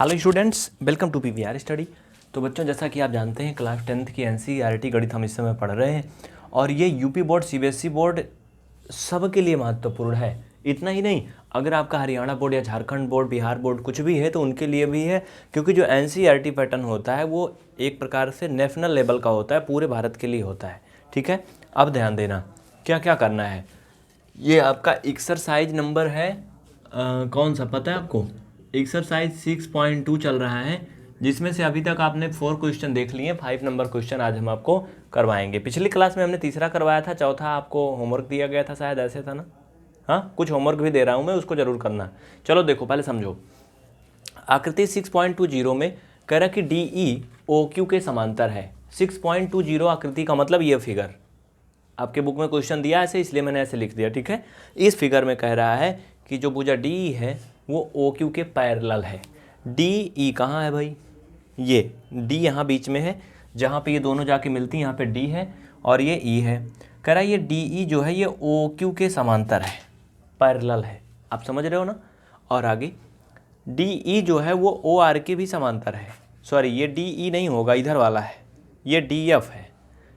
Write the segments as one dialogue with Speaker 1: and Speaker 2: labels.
Speaker 1: Hello students, welcome to PVR study. तो बच्चों, जैसा कि आप जानते हैं क्लास 10th की एनसीईआरटी गणित हम इस समय पढ़ रहे हैं और ये यूपी बोर्ड सीबीएसई बोर्ड सबके लिए महत्वपूर्ण है। इतना ही नहीं, अगर आपका हरियाणा बोर्ड या झारखंड बोर्ड, बिहार बोर्ड कुछ भी है तो उनके लिए भी है, क्योंकि जो एनसीईआरटी पैटर्न होता है वो एक प्रकार से नेशनल लेवल का होता है, पूरे भारत के लिए होता है। ठीक है, अब ध्यान देना क्या क्या करना है। ये आपका एक्सरसाइज नंबर है कौन सा पता है आपको? एक्सरसाइज 6.2 चल रहा है, जिसमें से अभी तक आपने 4 क्वेश्चन देख लिए। 5 नंबर क्वेश्चन आज हम आपको करवाएंगे। पिछली क्लास में हमने तीसरा करवाया था, चौथा आपको होमवर्क दिया गया था, शायद ऐसे था ना। हाँ, कुछ होमवर्क भी दे रहा हूँ मैं, उसको जरूर करना। चलो देखो, पहले समझो। आकृति 6.20 में कह रहा कि डी ई ओ क्यू के समांतर है। 6.20 आकृति का मतलब ये फिगर आपके बुक में क्वेश्चन दिया ऐसे, इसलिए मैंने ऐसे लिख दिया। ठीक है, इस फिगर में कह रहा है कि जो भुजा डी ई है वो ओ क्यू के पैरेलल है। डी ई कहाँ है भाई? ये डी यहाँ बीच में है, जहाँ पे ये दोनों जाके मिलती हैं, यहाँ पे डी है और ये ई है। कह रहा है ये डी ई जो है ये ओ क्यू के समांतर है, पैरेलल है। आप समझ रहे हो ना। और आगे डी ई जो है वो ओ आर के भी समांतर है। सॉरी, ये डी ई नहीं होगा, इधर वाला है, ये डी एफ है।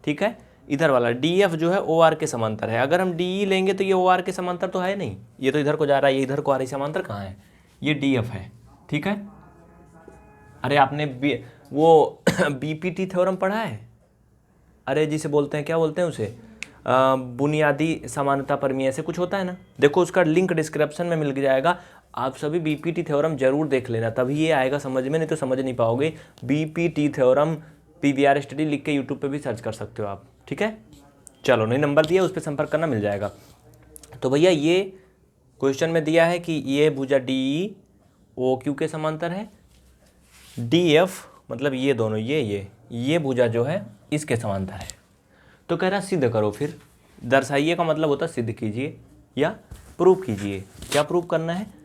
Speaker 1: ठीक है, इधर वाला डी एफ जो है ओ आर के समांतर है। अगर हम डी ई लेंगे तो ये ओ आर के समांतर तो है नहीं, ये तो इधर को जा रहा है, ये इधर को आ रही, समांतर कहाँ है? ये डी एफ है। ठीक है, अरे आपने वो बीपीटी थ्योरम पढ़ा है? अरे जिसे बोलते हैं, क्या बोलते हैं उसे, बुनियादी समानता प्रमेय ऐसे कुछ होता है ना। देखो, उसका लिंक डिस्क्रिप्शन में मिल जाएगा। आप सभी बीपीटी थ्योरम जरूर देख लेना, तभी ये आएगा समझ में, नहीं तो समझ नहीं पाओगे। बीपीटी थ्योरम पीवीआर स्टडी लिख के यूट्यूब पे भी सर्च कर सकते हो आप। ठीक है, चलो, नहीं नंबर दिया, उस पर संपर्क करना, मिल जाएगा। तो भैया ये क्वेश्चन में दिया है कि ये भुजा डी ई ओ क्यू के समांतर है, डी एफ मतलब ये दोनों, ये भुजा जो है इसके समांतर है। तो कह रहा सिद्ध करो, फिर दर्शाइए का मतलब होता है सिद्ध कीजिए या प्रूव कीजिए। क्या प्रूव करना है?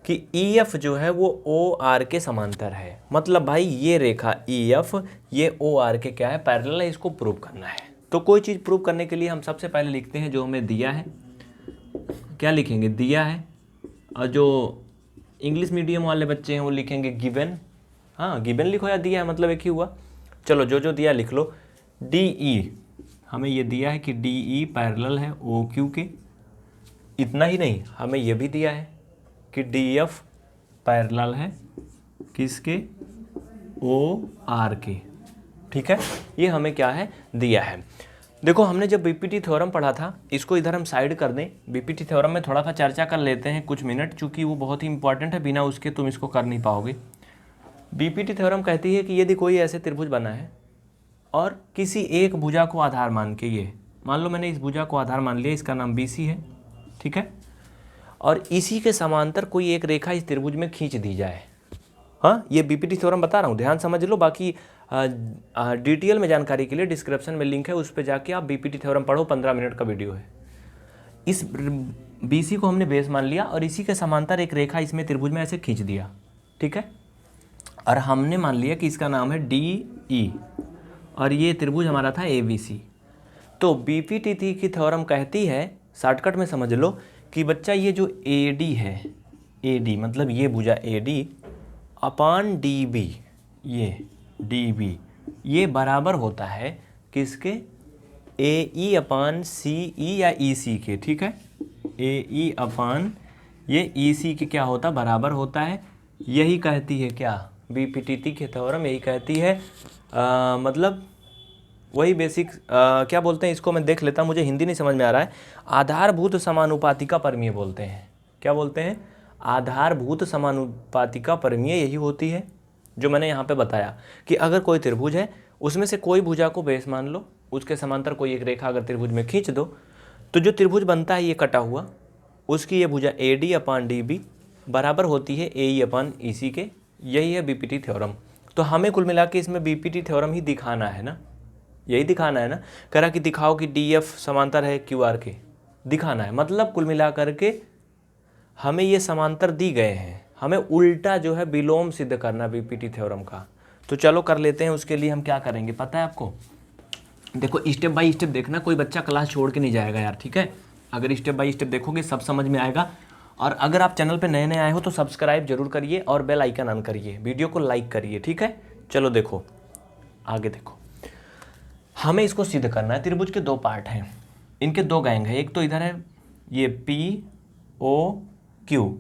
Speaker 1: कि ई एफ जो है वो ओ आर के समांतर है। मतलब भाई ये रेखा ई एफ ये ओ आर के क्या है, पैरेलल है, इसको प्रूव करना है। तो कोई चीज़ प्रूव करने के लिए हम सबसे पहले लिखते हैं जो हमें दिया है। क्या लिखेंगे? दिया है। और जो इंग्लिश मीडियम वाले बच्चे हैं वो लिखेंगे गिवन। हाँ, गिवन लिखो या दिया है, मतलब एक ही हुआ। चलो, जो जो दिया लिख लो। डी ई हमें ये दिया है कि डी ई पैरेलल है ओ क्यू के। इतना ही नहीं, हमें ये भी दिया है कि डी एफ पैरेलल है किसके? ओ आर के। ठीक है, ये हमें क्या है, दिया है। देखो, हमने जब बीपीटी थ्योरम पढ़ा था, इसको इधर हम साइड कर दें। बीपीटी थ्योरम में थोड़ा सा चर्चा कर लेते हैं कुछ मिनट, चूँकि वो बहुत ही इंपॉर्टेंट है, बिना उसके तुम इसको कर नहीं पाओगे। बीपीटी थ्योरम कहती है कि यदि कोई ऐसे त्रिभुज बना है और किसी एक भुजा को आधार मान के, ये मान लो मैंने इस भुजा को आधार मान लिया, इसका नाम बीसी है। ठीक है, और इसी के समांतर कोई एक रेखा इस त्रिभुज में खींच दी जाए। हाँ, ये बीपीटी थ्योरम बता रहा हूँ, ध्यान समझ लो। बाकी डिटेल में जानकारी के लिए डिस्क्रिप्शन में लिंक है, उस पर जाके आप बीपीटी थ्योरम पढ़ो, 15 मिनट का वीडियो है। इस बीसी को हमने बेस मान लिया और इसी के समांतर एक रेखा इसमें त्रिभुज में ऐसे खींच दिया। ठीक है, और हमने मान लिया कि इसका नाम है डी ई और ये त्रिभुज हमारा था ए बी सी। तो बीपीटी की थ्योरम कहती है, शॉर्टकट में समझ लो, कि बच्चा ये जो ए डी है, ए डी मतलब ये भुजा ए डी अपान डी बी, ये डी बी ये बराबर होता है किसके? ए ई अपान सी ई या ई सी के। ठीक है, ए ई अपान ये ई सी के क्या होता, बराबर होता है। यही कहती है क्या बीपीटी की थ्योरम, यही कहती है। मतलब वही बेसिक क्या बोलते हैं इसको, मैं देख लेता हूँ, मुझे हिंदी नहीं समझ में आ रहा है। आधारभूत समानुपातिका प्रमेय बोलते हैं। क्या बोलते हैं? आधारभूत समानुपातिका प्रमेय यही होती है जो मैंने यहाँ पे बताया कि अगर कोई त्रिभुज है, उसमें से कोई भुजा को बेस मान लो, उसके समांतर कोई एक रेखा अगर त्रिभुज में खींच दो, तो जो त्रिभुज बनता है ये कटा हुआ, उसकी ये भुजा ए डी अपान डी बी बराबर होती है ए ई अपान ई सी के। यही है बीपीटी थ्योरम। तो हमें कुल मिला के इसमें बीपीटी थ्योरम ही दिखाना है ना, यही दिखाना है ना। करा कि दिखाओ कि डी एफ समांतर है क्यू आर के, दिखाना है। मतलब कुल मिला करके हमें ये समांतर दी गए हैं, हमें उल्टा जो है विलोम सिद्ध करना बीपीटी थ्योरम का। तो चलो कर लेते हैं। उसके लिए हम क्या करेंगे पता है आपको? देखो, स्टेप बाय स्टेप देखना, कोई बच्चा क्लास छोड़ के नहीं जाएगा यार। ठीक है, अगर स्टेप बाय स्टेप देखोगे सब समझ में आएगा। और अगर आप चैनल पे नए नए आए हो तो सब्सक्राइब जरूर करिए और बेल आइकन ऑन करिए, वीडियो को लाइक करिए, ठीक है। चलो देखो आगे देखो, हमें इसको सिद्ध करना है। त्रिभुज के दो पार्ट हैं, इनके दो गैंग है, एक तो इधर है ये POQ,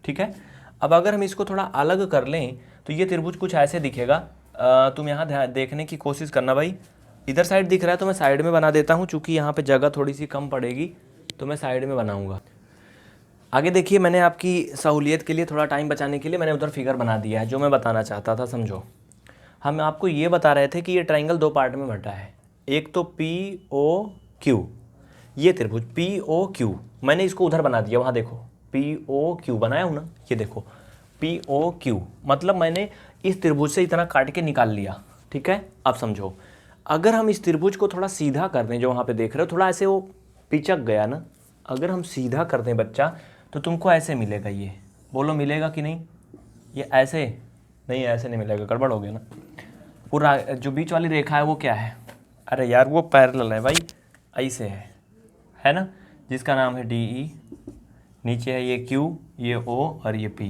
Speaker 1: ठीक है। अब अगर हम इसको थोड़ा अलग कर लें तो ये त्रिभुज कुछ ऐसे दिखेगा। तुम यहाँ देखने की कोशिश करना भाई, इधर साइड दिख रहा है तो मैं साइड में बना देता हूँ, चूँकि यहाँ पे जगह थोड़ी सी कम पड़ेगी तो मैं साइड में बनाऊँगा। आगे देखिए, मैंने आपकी सहूलियत के लिए, थोड़ा टाइम बचाने के लिए मैंने उधर फिगर बना दिया है जो मैं बताना चाहता था, समझो। हम आपको ये बता रहे थे कि ये ट्राइंगल दो पार्ट में बटा है, एक तो POQ, ये त्रिभुज POQ, मैंने इसको उधर बना दिया, वहाँ देखो POQ बनाया हूँ ना, ये देखो POQ, मतलब मैंने इस त्रिभुज से इतना काट के निकाल लिया, ठीक है। अब समझो, अगर हम इस त्रिभुज को थोड़ा सीधा कर दें, जो वहाँ पे देख रहे हो थोड़ा ऐसे वो पिचक गया ना, अगर हम सीधा कर दें बच्चा तो तुमको ऐसे मिलेगा, ये बोलो मिलेगा कि नहीं, ये ऐसे नहीं, ऐसे नहीं मिलेगा, गड़बड़ हो गया ना। पूरा जो बीच वाली रेखा है वो क्या है, अरे यार वो पैरेलल है भाई, ऐसे है ना, जिसका नाम है DE, नीचे है ये Q, ये O और ये P,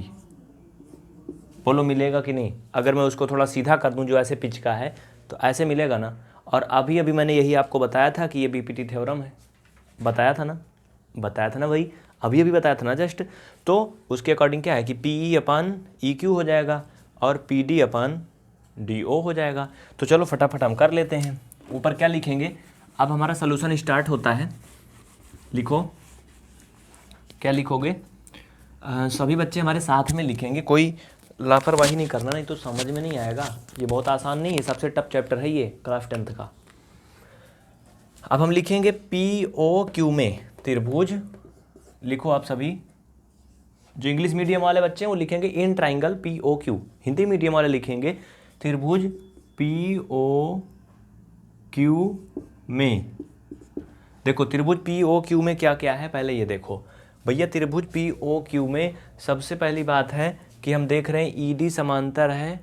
Speaker 1: बोलो मिलेगा कि नहीं। अगर मैं उसको थोड़ा सीधा कर दूं जो ऐसे पिच का है तो ऐसे मिलेगा ना। और अभी अभी मैंने यही आपको बताया था कि ये BPT थ्योरम है, बताया था ना भाई, अभी अभी बताया था ना जस्ट। तो उसके अकॉर्डिंग क्या है कि PE/EQ हो जाएगा और PD/DO हो जाएगा। तो चलो फटाफट हम कर लेते हैं। ऊपर क्या लिखेंगे, अब हमारा सोल्यूशन स्टार्ट होता है। लिखो, क्या लिखोगे, सभी बच्चे हमारे साथ में लिखेंगे, कोई लापरवाही नहीं करना, नहीं तो समझ में नहीं आएगा। ये बहुत आसान नहीं है, सबसे टफ चैप्टर है ये क्लास 10th का। अब हम लिखेंगे POQ में त्रिभुज, लिखो आप सभी, जो इंग्लिश मीडियम वाले बच्चे हैं वो लिखेंगे in triangle POQ, Hindi medium वाले लिखेंगे त्रिभुज POQ में। देखो त्रिभुज POQ में क्या क्या है, पहले ये देखो भैया, त्रिभुज POQ में सबसे पहली बात है कि हम देख रहे हैं ED समांतर है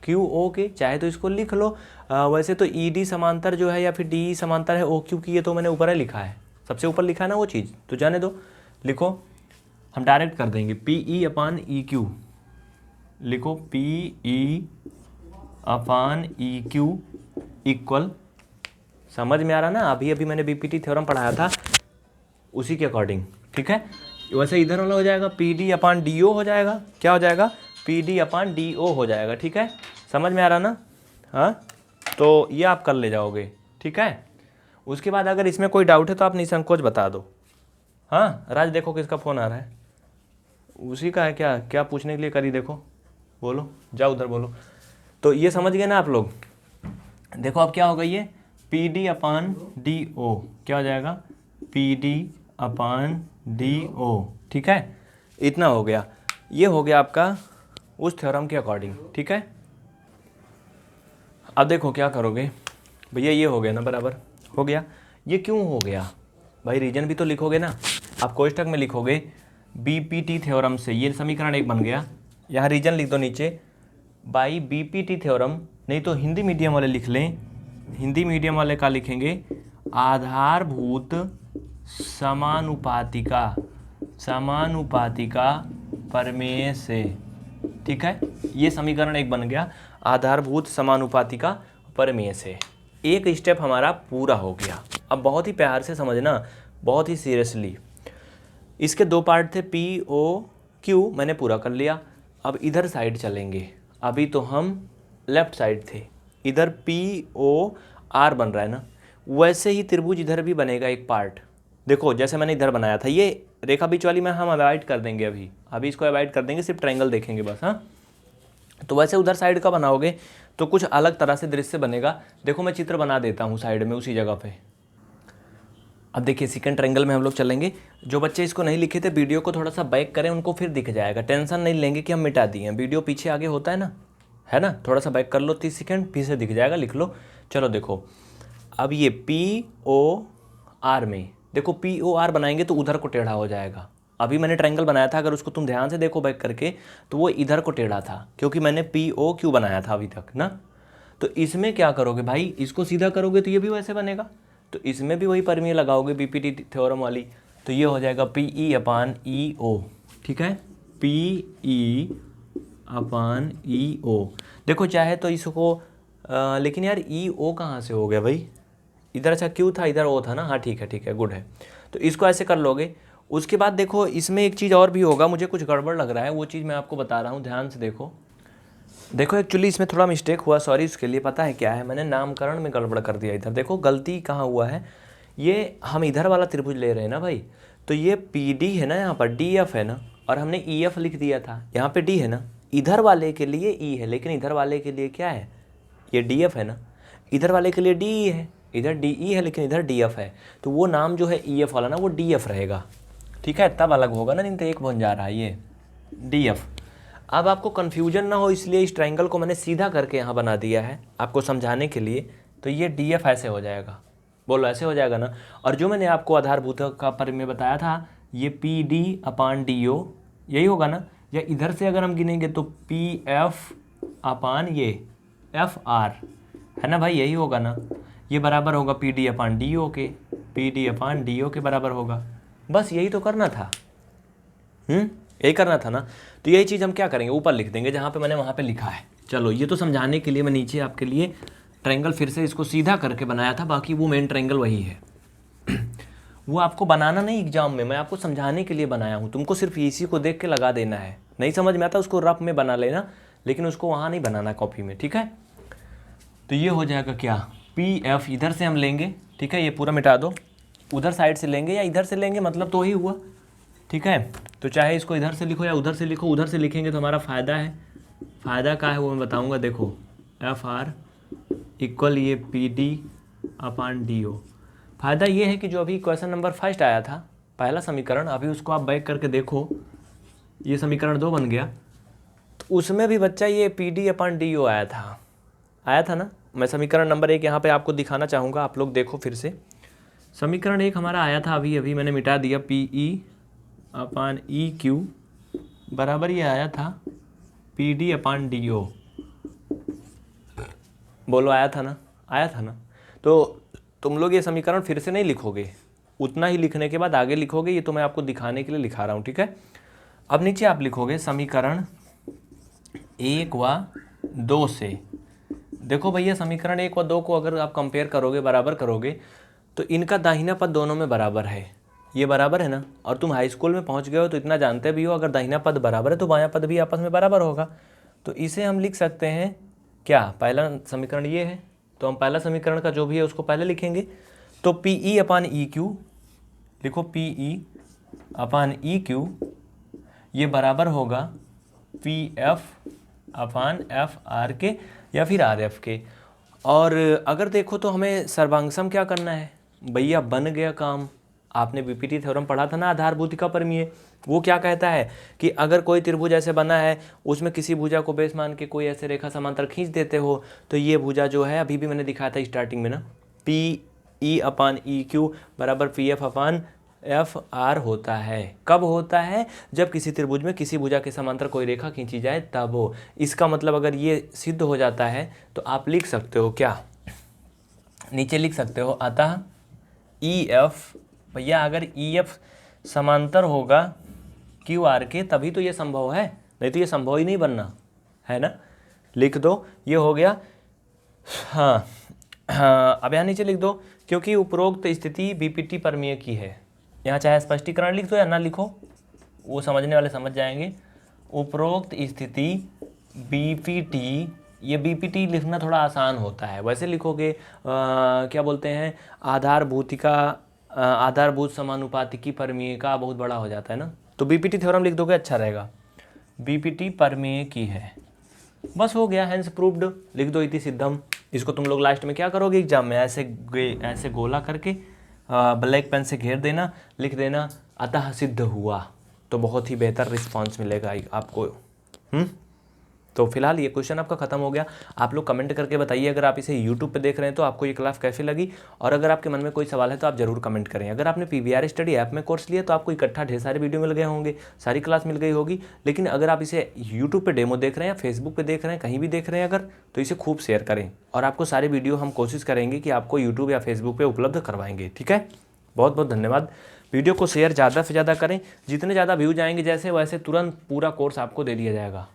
Speaker 1: QO के, चाहे तो इसको लिख लो। वैसे तो ED समांतर जो है या फिर DE समांतर है OQ की, ये तो मैंने ऊपर ही लिखा है, सबसे ऊपर लिखा है ना वो चीज़, तो जाने दो। लिखो, हम डायरेक्ट कर देंगे PE/EQ, लिखो PE/EQ इक्वल, समझ में आ रहा ना, अभी अभी मैंने BPT थ्योरम पढ़ाया था उसी के अकॉर्डिंग, ठीक है। वैसे इधर वाला हो जाएगा PD/DO हो जाएगा, क्या हो जाएगा, PD/DO हो जाएगा, ठीक है। समझ में आ रहा ना, हाँ, तो ये आप कर ले जाओगे, ठीक है। उसके बाद अगर इसमें कोई डाउट है तो आप निसंकोच बता दो। हाँ राज, देखो किसका फ़ोन आ रहा है, उसी का है क्या, क्या पूछने के लिए करी, देखो बोलो, जाओ उधर बोलो। तो ये समझ गए ना आप लोग। देखो अब क्या होगा, ये PD/DO क्या हो जाएगा, PD/DO, ठीक है। इतना हो गया, ये हो गया आपका उस थ्योरम के अकॉर्डिंग, ठीक है। अब देखो क्या करोगे भैया, ये हो गया ना, बराबर हो गया। ये क्यों हो गया भाई, रीजन भी तो लिखोगे ना, आप कोष्ठक में लिखोगे BPT थ्योरम से, ये समीकरण एक बन गया, यहाँ रीजन लिख दो नीचे, बाई BPT थ्योरम, नहीं तो हिंदी मीडियम वाले लिख लें, हिंदी मीडियम वाले का लिखेंगे आधारभूत समानुपातिका प्रमेय से, ठीक है। ये समीकरण एक बन गया आधारभूत समानुपातिका प्रमेय से। एक स्टेप हमारा पूरा हो गया। अब बहुत ही प्यार से समझना, बहुत ही सीरियसली। इसके दो पार्ट थे POQ, मैंने पूरा कर लिया। अब इधर साइड चलेंगे, अभी तो हम लेफ्ट साइड थे, इधर POR बन रहा है ना, वैसे ही त्रिभुज इधर भी बनेगा एक पार्ट। देखो जैसे मैंने इधर बनाया था, ये रेखा बीच वाली में हम अवॉइड कर देंगे, अभी इसको अवॉइड कर देंगे, सिर्फ ट्रायंगल देखेंगे बस। हाँ, तो वैसे उधर साइड का बनाओगे तो कुछ अलग तरह से दृश्य बनेगा। देखो मैं चित्र बना देता हूँ साइड में उसी जगह पे। अब देखिए सेकंड ट्रायंगल में हम लोग चलेंगे। जो बच्चे इसको नहीं लिखे थे, वीडियो को थोड़ा सा बैक करें, उनको फिर दिख जाएगा, टेंशन नहीं लेंगे कि हम मिटा दिए, वीडियो पीछे आगे होता है ना, थोड़ा सा बैक कर लो 30 सेकंड, फिर से दिख जाएगा, लिख लो। चलो देखो, अब ये POR में देखो, POR बनाएंगे तो उधर को टेढ़ा हो जाएगा। अभी मैंने ट्रायंगल बनाया था, अगर उसको तुम ध्यान से देखो बैक करके, तो वो इधर को टेढ़ा था, क्योंकि मैंने POQ बनाया था अभी तक ना। तो इसमें क्या करोगे भाई, इसको सीधा करोगे तो ये भी वैसे बनेगा, तो इसमें भी वही प्रमेय लगाओगे BPT थ्योरम वाली, तो ये हो जाएगा PE/EO, ठीक है, PE/EO। देखो चाहे तो इसको लेकिन यार EO कहाँ से हो गया भाई, इधर अच्छा Q था इधर O था ना, हाँ ठीक है गुड है। तो इसको ऐसे कर लोगे। उसके बाद देखो इसमें एक चीज़ और भी होगा, मुझे कुछ गड़बड़ लग रहा है, वो चीज़ मैं आपको बता रहा हूँ, ध्यान से देखो। एक्चुअली इसमें थोड़ा मिस्टेक हुआ, सॉरी उसके लिए। पता है क्या है, मैंने नामकरण में गड़बड़ कर दिया इधर। देखो गलती कहाँ हुआ है, ये हम इधर वाला त्रिभुज ले रहे हैं ना भाई, तो ये PD है ना, यहाँ पर DF है ना, और हमने EF लिख दिया था, यहाँ पे D है ना, इधर वाले के लिए E है, लेकिन इधर वाले के लिए क्या है, ये DF है ना, इधर वाले के लिए DE है, इधर DE है लेकिन इधर DF है, तो वो नाम जो है EF वाला ना वो DF रहेगा, ठीक है, तब अलग होगा ना, नहीं तो एक बन जा रहा है ये DF। अब आपको कन्फ्यूजन ना हो इसलिए इस ट्रायंगल को मैंने सीधा करके यहाँ बना दिया है आपको समझाने के लिए। तो ये DF ऐसे हो जाएगा, बोलो ऐसे हो जाएगा ना। और जो मैंने आपको आधारभूत का पर में बताया था, ये PD/DO यही होगा ना, या इधर से अगर हम गिनेंगे तो PF/ ये FR है ना भाई, यही होगा ना, ये बराबर होगा PD/DO के, PD/DO के बराबर होगा। बस यही तो करना था, यही करना था ना। तो यही चीज़ हम क्या करेंगे, ऊपर लिख देंगे जहाँ पे मैंने वहाँ पे लिखा है। चलो ये तो समझाने के लिए मैं नीचे आपके लिए ट्रायंगल फिर से इसको सीधा करके बनाया था, बाकी वो मेन ट्रायंगल वही है। वो आपको बनाना नहीं एग्जाम में, मैं आपको समझाने के लिए बनाया हूँ, तुमको सिर्फ इसी को देख के लगा देना है। नहीं समझ में आता उसको रफ में बना लेना, लेकिन उसको वहाँ नहीं बनाना कॉपी में, ठीक है। तो ये हो जाएगा क्या, PF इधर से हम लेंगे, ठीक है, ये पूरा मिटा दो, उधर साइड से लेंगे या इधर से लेंगे, मतलब तो ही हुआ, ठीक है। तो चाहे इसको इधर से लिखो या उधर से लिखो, उधर से लिखेंगे तो हमारा फ़ायदा है। फ़ायदा क्या है वो मैं बताऊंगा। देखो FR इक्वल ये PD/DO। फ़ायदा ये है कि जो अभी क्वेश्चन नंबर 1 आया था, पहला समीकरण, अभी उसको आप बैक करके देखो, ये समीकरण 2 बन गया, तो उसमें भी बच्चा ये PD/DO आया था ना। मैं समीकरण नंबर 1 यहाँ पे आपको दिखाना चाहूँगा, आप लोग देखो फिर से। समीकरण 1 हमारा आया था, अभी मैंने मिटा दिया, PE/EQ बराबर ये आया था PD/DO। बोलो आया था ना, आया था ना। तो तुम लोग ये समीकरण फिर से नहीं लिखोगे, उतना ही लिखने के बाद आगे लिखोगे, ये तो मैं आपको दिखाने के लिए लिखा रहा हूँ, ठीक है। अब नीचे आप लिखोगे समीकरण 1 व 2 से। देखो भैया समीकरण 1 व 2 को अगर आप कंपेयर करोगे, बराबर करोगे, तो इनका दाहिना पद दोनों में बराबर है, ये बराबर है ना। और तुम हाई स्कूल में पहुंच गए हो तो इतना जानते भी हो, अगर दाहिना पद बराबर है तो बायां पद भी आपस में बराबर होगा। तो इसे हम लिख सकते हैं क्या, पहला समीकरण ये है, तो हम पहला समीकरण का जो भी है उसको पहले लिखेंगे। तो PE/EQ लिखो, PE/EQ ये बराबर होगा PF/FR के या फिर RF के। और अगर देखो तो हमें सर्वांगसम क्या करना है भैया, बन गया काम। आपने BPT थ्योरम पढ़ा था ना आधारभूतिका परमीय, वो क्या कहता है कि अगर कोई त्रिभुज ऐसे बना है, उसमें किसी भुजा को बेस मान के कोई ऐसे रेखा समांतर खींच देते हो, तो ये भुजा जो है, अभी भी मैंने दिखाया था स्टार्टिंग में ना, PE/EQ बराबर PF/FR होता है। कब होता है, जब किसी त्रिभुज में किसी भुजा के समांतर कोई रेखा खींची जाए तब हो। इसका मतलब अगर ये सिद्ध हो जाता है तो आप लिख सकते हो क्या, नीचे लिख सकते हो, अतः EF भैया अगर EF समांतर होगा QR के तभी तो ये संभव है, नहीं तो ये संभव ही नहीं बनना है ना। लिख दो, ये हो गया। हाँ अब यहाँ नीचे लिख दो, क्योंकि उपरोक्त स्थिति BPT परमीय की है। यहाँ चाहे स्पष्टीकरण लिख दो या ना लिखो, वो समझने वाले समझ जाएंगे। उपरोक्त स्थिति BPT, ये BPT लिखना थोड़ा आसान होता है, वैसे लिखोगे क्या बोलते हैं, आधारभूत समानुपातिकी परमीय का बहुत बड़ा हो जाता है ना, तो BPT थ्योरम लिख दोगे अच्छा रहेगा। BPT परमीय की है, बस हो गया, हैंस प्रूव्ड लिख दो, इति सिद्धम। इसको तुम लोग लास्ट में क्या करोगे एग्जाम में, ऐसे गोला करके ब्लैक पेन से घेर देना, लिख देना अतः सिद्ध हुआ, तो बहुत ही बेहतर रिस्पांस मिलेगा आपको। तो फिलहाल ये क्वेश्चन आपका खत्म हो गया। आप लोग कमेंट करके बताइए, अगर आप इसे यूट्यूब पे देख रहे हैं तो आपको ये क्लास कैसी लगी, और अगर आपके मन में कोई सवाल है तो आप जरूर कमेंट करें। अगर आपने PVR स्टडी ऐप में कोर्स लिया तो आपको इकट्ठा ढेर सारे वीडियो मिल गए होंगे, सारी क्लास मिल गई होगी। लेकिन अगर आप इसे यूट्यूब पे डेमो देख रहे हैं या फेसबुक पे देख रहे हैं, कहीं भी देख रहे हैं अगर, तो इसे खूब शेयर करें, और आपको सारे वीडियो हम कोशिश करेंगे कि आपको यूट्यूब या फेसबुक पर उपलब्ध करवाएंगे, ठीक है। बहुत बहुत धन्यवाद। वीडियो को शेयर ज़्यादा से ज़्यादा करें, जितने ज़्यादा व्यूज आएंगे जैसे वैसे तुरंत पूरा कोर्स आपको दे दिया जाएगा।